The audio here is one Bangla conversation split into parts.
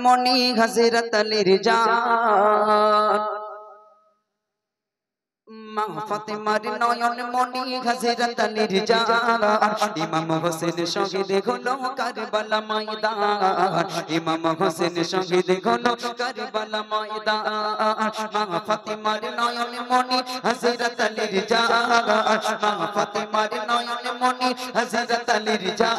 মনি হযরত আলীর জান মা ফাতেমার নয়ন মনি হযরত আলীর জান ইমাম হোসেন শহীদ হলো কারবালা ময়দান ইমাম হোসেন শহীদ হলো কারবালা ময়দান মা ফাতেমার নয়ন মনি হযরত আলীর জান মা ফাতেমার নয়ন মনি হযরত আলীর জান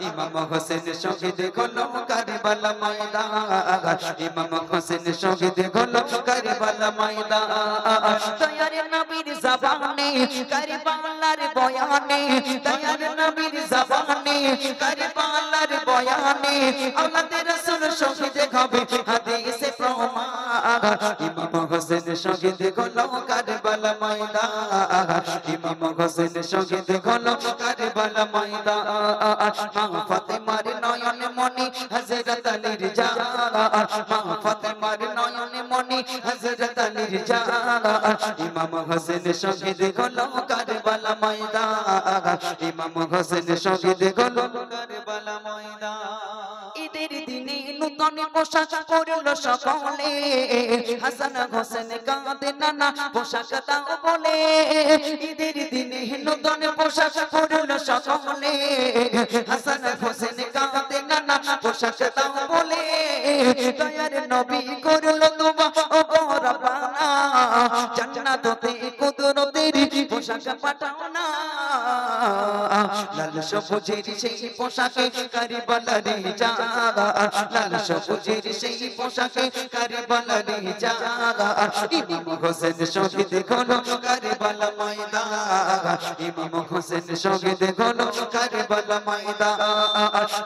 ইমাম হোসেন শহীদ হলো কারবালা ময়দান ইমাম হোসেন শহীদ হলো কারবালা ময়দান দয়ার নবীর জবানে কারবালার বয়ানে দয়ার নবীর জবানে কারবালার বয়ানে আওলাদে রাসূল শহীদ হবে হাদিসে প্রমাণ ইমাম হোসেন শহীদ হলো কারবালা ময়দান ইমাম হোসেন শহীদ হলো কারবালা ময়দান মা ফাতেমার নয়ন মনি হযরত আলীর জান মা ফাতেমার নয়ন মনি হযরত আলীর জান ইমাম হোসেন শহীদ হলো কারবালা ময়দান ইমাম হোসেন শহীদ হলো কারবালা ময়দান ঈদের দিনে নতুন পোশাক পরলো সকলে হাসান হোসেন কাঁদে নানা পোশাক দাও বলে ঈদের দিনে নতুন পোশাক পরলো সকলে হাসান হোসেন কাঁদে নানা পোশাক দাও বলে দয়ার নবী করলো তোমা ও রব্বানা জান্নাতে কুদরতের পোশাক পাঠাও না লাল সবুজের সেই পোশাকে কারবালার জান লাল সবুজের সেই পোশাকে কারবালার জান ইমাম হোসেন শহীদ হলো কারবালা ময়দান ইমাম হোসেন শহীদ হলো কারবালা ময়দান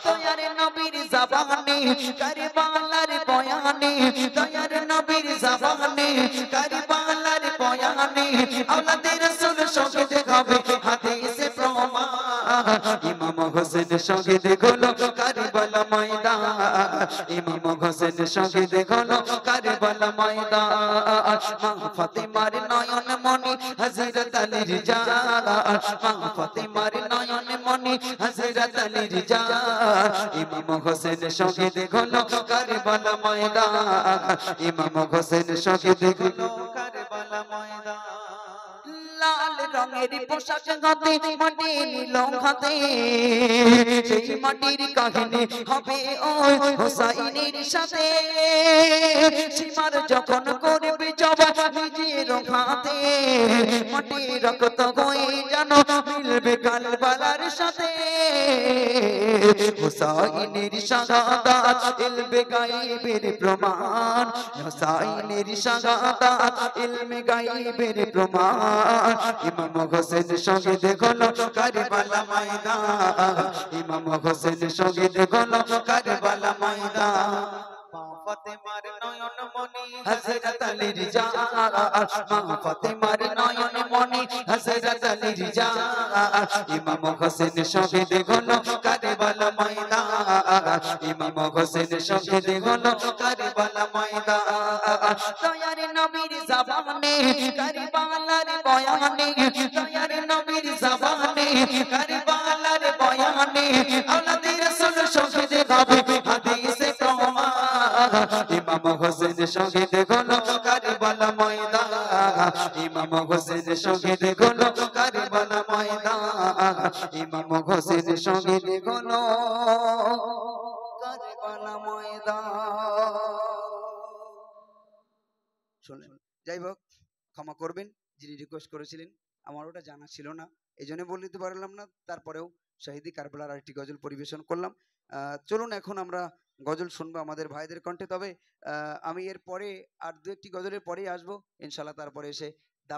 দয়ার নবীর জবানে কারবালার বয়ানে দয়ার নবীর জবানে কারবালার বয়ানে আওলাদে রাসূল শহীদ হবে হাদিসে প্রমাণ ইমাম হোসেন শহীদ হলো কারবালা ময়দান ইমাম হোসেন শহীদ হলো কারবালা ময়দান মা ফাতেমার নয়ন মনি হযরত আলীর জান মা ফাতেমার নয়ন মনি হযরত আলীর জান ইমাম হোসেন শহীদ হলো কারবালা ময়দান ইমাম হোসেন শহীদ হলো কারবালা ময়দান লাল রঙের পোশাক গাতে মাটি নীল হাতে সেই মাটির কাহিনী হবে ওই হোসাইনের সাথে সীমার যখন করবে জবান নিজের হাতে মাটি রক্ত হয়ে জানো মিলবে কারবালার সাথে হোসাইনের শাহাদাত ইলমে গায়বের প্রমাণ হোসাইনের শাহাদাত ইলমে গায়বের প্রমাণ ইমাম হোসেন শহীদ হলো কারবালা ময়দান ইমাম হোসেন শহীদ হলো কারবালা ময়দান ফাতেমার নয়ন মনি হযরত আলীর জান মা ফাতেমার নয়ন মনি হযরত আলীর জান ইমাম হোসেন শহীদ হলো কারবালা ময়দান ইমাম হোসেন শহীদ হলো কারবালা ময়দান দয়ার নবীর জবানে কারবালার বয়ানে দয়ার নবীর জবানে কারবালার বয়ানে আওলাদে রাসূল শহীদ হবে হাদিসে প্রমাণ ইমাম হোসেন শহীদ হলো কারবালা ময়দান ইমাম হোসেন শহীদ হলো কারবালা ময়দান ইমাম হোসেন শহীদ হলো কারবালা ময়দান শুনলেন যাই হোক ক্ষমা করবেন যিনি রিকোয়েস্ট করেছিলেন আমার ওটা জানা ছিল না এইজন্য বলে দিতে পারলাম না তারপরেও শহীদি কারবালার আরেকটি গজল পরিবেশন করলাম চলুন এখন আমরা গজল শুনবো আমাদের ভাইদের কণ্ঠে তবে আমি এর পরে আর দু একটি গজলের পরেই আসবো ইনশাআল্লাহ তারপরে এসে দা